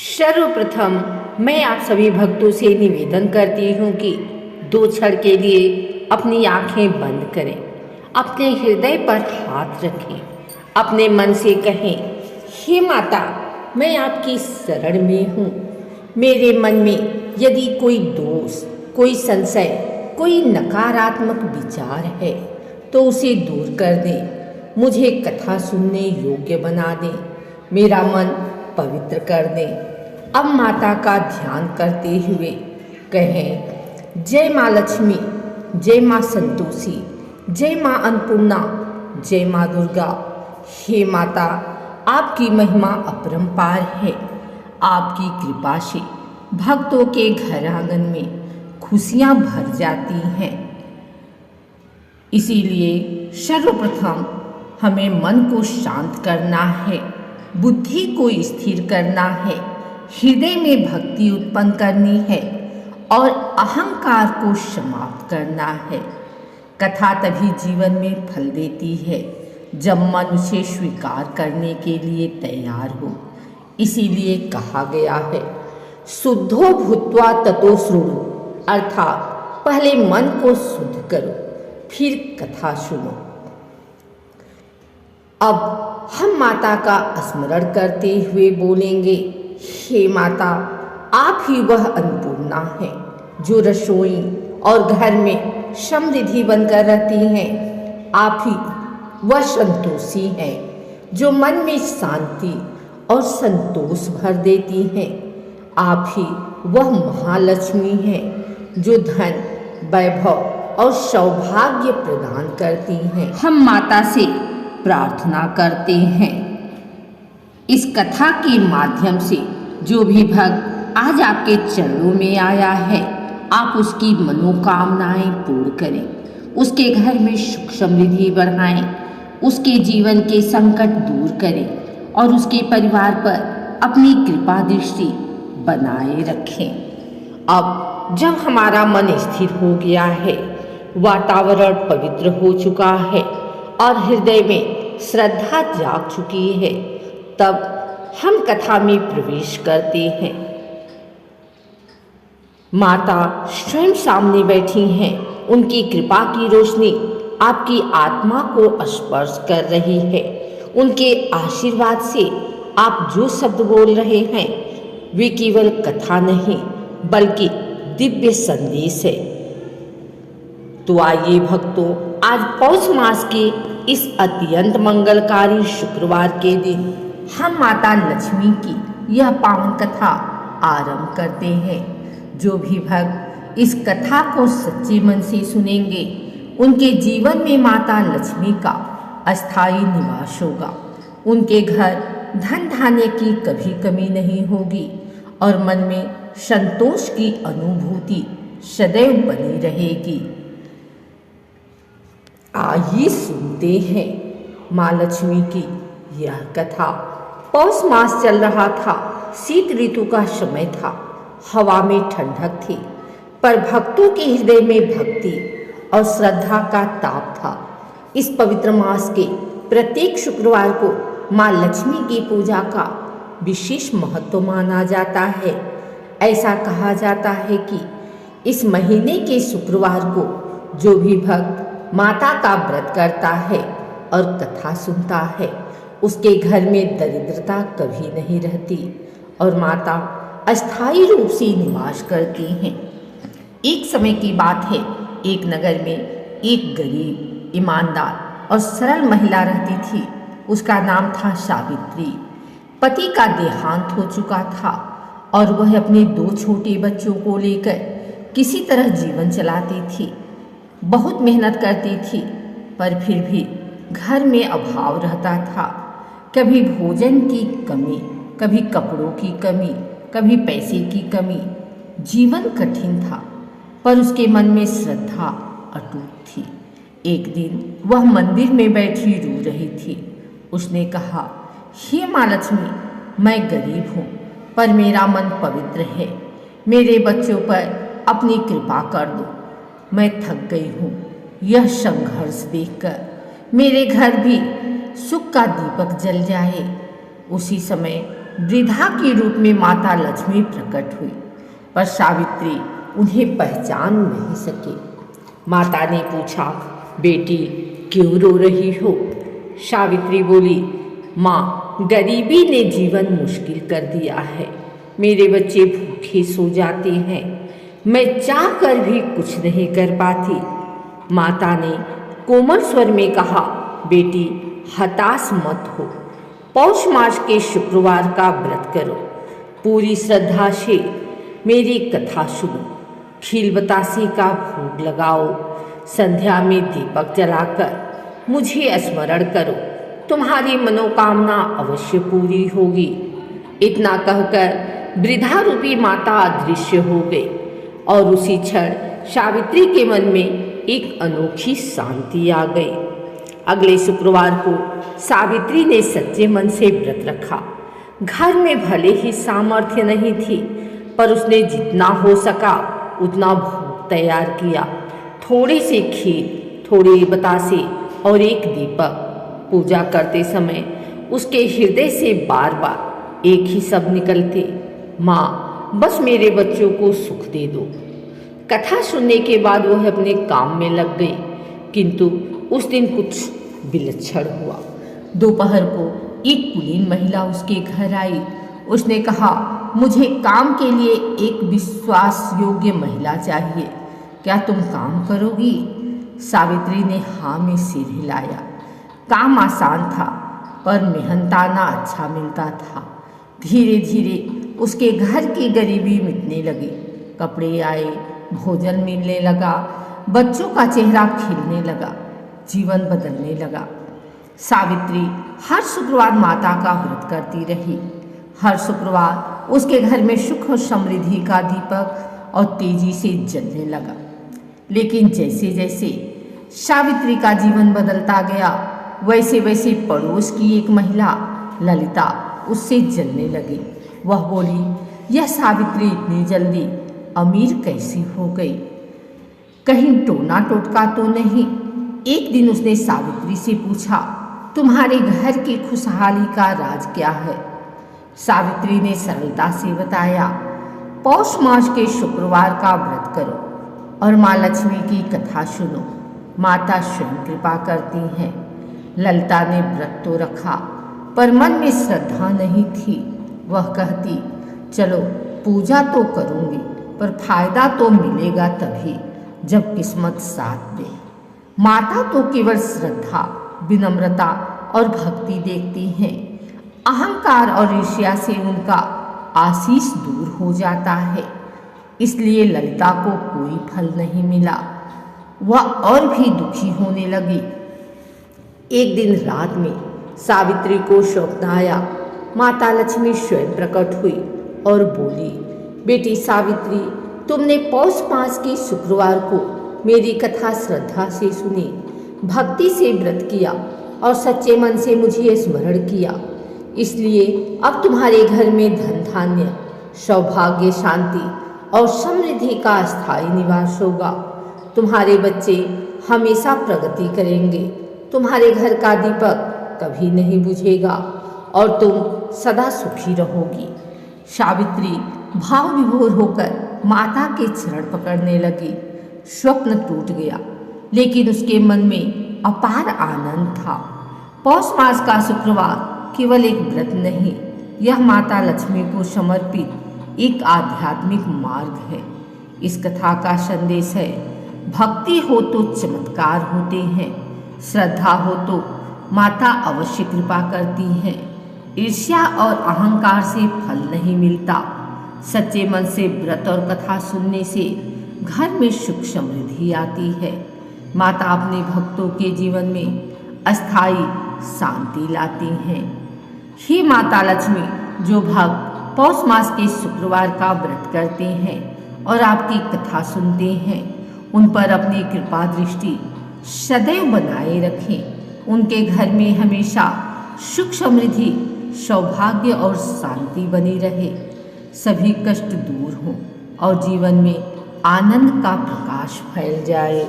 सर्वप्रथम मैं आप सभी भक्तों से निवेदन करती हूँ कि 2 क्षण के लिए अपनी आंखें बंद करें, अपने हृदय पर हाथ रखें, अपने मन से कहें, हे माता, मैं आपकी शरण में हूँ। मेरे मन में यदि कोई दोष, कोई संशय, कोई नकारात्मक विचार है तो उसे दूर कर दें, मुझे कथा सुनने योग्य बना दें, मेरा मन पवित्र कर दें। अब माता का ध्यान करते हुए कहें, जय माँ लक्ष्मी, जय माँ संतोषी, जय माँ अन्नपूर्णा, जय माँ दुर्गा। हे माता, आपकी महिमा अपरंपार है। आपकी कृपा से भक्तों के घर आंगन में खुशियाँ भर जाती हैं। इसीलिए सर्वप्रथम हमें मन को शांत करना है, बुद्धि को स्थिर करना है, हृदय में भक्ति उत्पन्न करनी है और अहंकार को समाप्त करना है। कथा तभी जीवन में फल देती है जब मन उसे स्वीकार करने के लिए तैयार हो। इसीलिए कहा गया है, शुद्धो भूत्वा ततो शृणु, अर्थात पहले मन को शुद्ध करो फिर कथा सुनो। अब हम माता का स्मरण करते हुए बोलेंगे, हे माता, आप ही वह अन्नपूर्णा है जो रसोई और घर में समृद्धि बनकर रहती हैं। आप ही वह संतोषी हैं जो मन में शांति और संतोष भर देती हैं। आप ही वह महालक्ष्मी हैं जो धन, वैभव और सौभाग्य प्रदान करती हैं। हम माता से प्रार्थना करते हैं, इस कथा के माध्यम से जो भी भक्त आज आपके चरणों में आया है, आप उसकी मनोकामनाएं पूर्ण करें, उसके घर में सुख समृद्धि बढ़ाएं, उसके जीवन के संकट दूर करें और उसके परिवार पर अपनी कृपा दृष्टि बनाए रखें। अब जब हमारा मन स्थिर हो गया है, वातावरण पवित्र हो चुका है और हृदय में श्रद्धा जाग चुकी है, तब हम कथा में प्रवेश करते हैं। माता स्वयं सामने बैठी हैं, उनकी कृपा की रोशनी आपकी आत्मा को स्पर्श कर रही है। उनके आशीर्वाद से आप जो शब्द बोल रहे हैं वे केवल कथा नहीं बल्कि दिव्य संदेश है। तो आइए भक्तों, आज पौष मास के इस अत्यंत मंगलकारी शुक्रवार के दिन हम माता लक्ष्मी की यह पावन कथा आरंभ करते हैं। जो भी भक्त इस कथा को सच्चे मन से सुनेंगे, उनके जीवन में माता लक्ष्मी का अस्थायी निवास होगा। उनके घर धन धान्य की कभी कमी नहीं होगी और मन में संतोष की अनुभूति सदैव बनी रहेगी। आइए सुनते हैं माँ लक्ष्मी की यह कथा। पौष मास चल रहा था, शीत ऋतु का समय था, हवा में ठंडक थी, पर भक्तों के हृदय में भक्ति और श्रद्धा का ताप था। इस पवित्र मास के प्रत्येक शुक्रवार को माँ लक्ष्मी की पूजा का विशेष महत्व माना जाता है। ऐसा कहा जाता है कि इस महीने के शुक्रवार को जो भी भक्त माता का व्रत करता है और कथा सुनता है, उसके घर में दरिद्रता कभी नहीं रहती और माता अस्थायी रूप से निवास करती हैं। एक समय की बात है, एक नगर में एक गरीब, ईमानदार और सरल महिला रहती थी। उसका नाम था सावित्री। पति का देहांत हो चुका था और वह अपने 2 छोटे बच्चों को लेकर किसी तरह जीवन चलाती थी। बहुत मेहनत करती थी, पर फिर भी घर में अभाव रहता था। कभी भोजन की कमी, कभी कपड़ों की कमी, कभी पैसे की कमी। जीवन कठिन था, पर उसके मन में श्रद्धा अटूट थी। एक दिन वह मंदिर में बैठी रो रही थी। उसने कहा, हे माँ लक्ष्मी, मैं गरीब हूँ पर मेरा मन पवित्र है। मेरे बच्चों पर अपनी कृपा कर दो। मैं थक गई हूँ यह संघर्ष देखकर। मेरे घर भी सुख का दीपक जल जाए। उसी समय वृद्धा के रूप में माता लक्ष्मी प्रकट हुई, पर सावित्री उन्हें पहचान नहीं सकी। माता ने पूछा, बेटी क्यों रो रही हो? सावित्री बोली, माँ, गरीबी ने जीवन मुश्किल कर दिया है। मेरे बच्चे भूखे सो जाते हैं, मैं चाह कर भी कुछ नहीं कर पाती। माता ने कोमल स्वर में कहा, बेटी हताश मत हो, पौष मास के शुक्रवार का व्रत करो, पूरी श्रद्धा से मेरी कथा सुनो, खील बतासे का भोग लगाओ, संध्या में दीपक जलाकर मुझे स्मरण करो, तुम्हारी मनोकामना अवश्य पूरी होगी। इतना कहकर वृद्धा रूपी माता अदृश्य हो गई और उसी क्षण सावित्री के मन में एक अनोखी शांति आ गई। अगले शुक्रवार को सावित्री ने सच्चे मन से व्रत रखा। घर में भले ही सामर्थ्य नहीं थी, पर उसने जितना हो सका उतना भोग तैयार किया। थोड़े से खीर, थोड़े बतासे और एक दीपक। पूजा करते समय उसके हृदय से बार बार एक ही शब्द निकलते, माँ बस मेरे बच्चों को सुख दे दो। कथा सुनने के बाद वह अपने काम में लग गई, किंतु उस दिन कुछ विलक्षण हुआ। दोपहर को एक कुलीन महिला उसके घर आई। उसने कहा, मुझे काम के लिए एक विश्वास योग्य महिला चाहिए, क्या तुम काम करोगी? सावित्री ने हाँ में सिर हिलाया। काम आसान था, पर मेहनताना अच्छा मिलता था। धीरे धीरे उसके घर की गरीबी मिटने लगी। कपड़े आए, भोजन मिलने लगा, बच्चों का चेहरा खिलने लगा, जीवन बदलने लगा। सावित्री हर शुक्रवार माता का व्रत करती रही। हर शुक्रवार उसके घर में सुख और समृद्धि का दीपक और तेजी से जलने लगा। लेकिन जैसे जैसे सावित्री का जीवन बदलता गया, वैसे वैसे पड़ोस की एक महिला ललिता उससे जलने लगी। वह बोली, यह सावित्री इतनी जल्दी अमीर कैसी हो गई? कहीं टोना टोटका तो नहीं? एक दिन उसने सावित्री से पूछा, तुम्हारे घर की खुशहाली का राज क्या है? सावित्री ने सरलता से बताया, पौष मास के शुक्रवार का व्रत करो और माँ लक्ष्मी की कथा सुनो, माता स्वयं कृपा करती हैं। ललिता ने व्रत तो रखा, पर मन में श्रद्धा नहीं थी। वह कहती, चलो पूजा तो करूँगी, पर फायदा तो मिलेगा तभी जब किस्मत साथ दे। माता तो केवल श्रद्धा, विनम्रता और भक्ति देखती हैं। अहंकार और ईर्ष्या से उनका आशीष दूर हो जाता है। इसलिए ललिता को कोई फल नहीं मिला। वह और भी दुखी होने लगी। एक दिन रात में सावित्री को स्वप्न आया। माता लक्ष्मी स्वयं प्रकट हुई और बोली, बेटी सावित्री, तुमने पौष मास के शुक्रवार को मेरी कथा श्रद्धा से सुनी, भक्ति से व्रत किया और सच्चे मन से मुझे स्मरण किया। इसलिए अब तुम्हारे घर में धन धान्य, सौभाग्य, शांति और समृद्धि का स्थायी निवास होगा। तुम्हारे बच्चे हमेशा प्रगति करेंगे, तुम्हारे घर का दीपक कभी नहीं बुझेगा और तुम सदा सुखी रहोगी। सावित्री भाव विभोर होकर माता के चरण पकड़ने लगी। स्वप्न टूट गया, लेकिन उसके मन में अपार आनंद था। पौष मास का शुक्रवार केवल एक व्रत नहीं, यह माता लक्ष्मी को समर्पित एक आध्यात्मिक मार्ग है। इस कथा का संदेश है, भक्ति हो तो चमत्कार होते हैं, श्रद्धा हो तो माता अवश्य कृपा करती हैं। ईर्ष्या और अहंकार से फल नहीं मिलता। सच्चे मन से व्रत और कथा सुनने से घर में सुख समृद्धि आती है। माता अपने भक्तों के जीवन में अस्थायी शांति लाती हैं। हे माता लक्ष्मी, जो भक्त पौष मास के शुक्रवार का व्रत करते हैं और आपकी कथा सुनते हैं, उन पर अपनी कृपा दृष्टि सदैव बनाए रखें। उनके घर में हमेशा सुख समृद्धि, सौभाग्य और शांति बनी रहे। सभी कष्ट दूर हों और जीवन में आनंद का प्रकाश फैल जाए।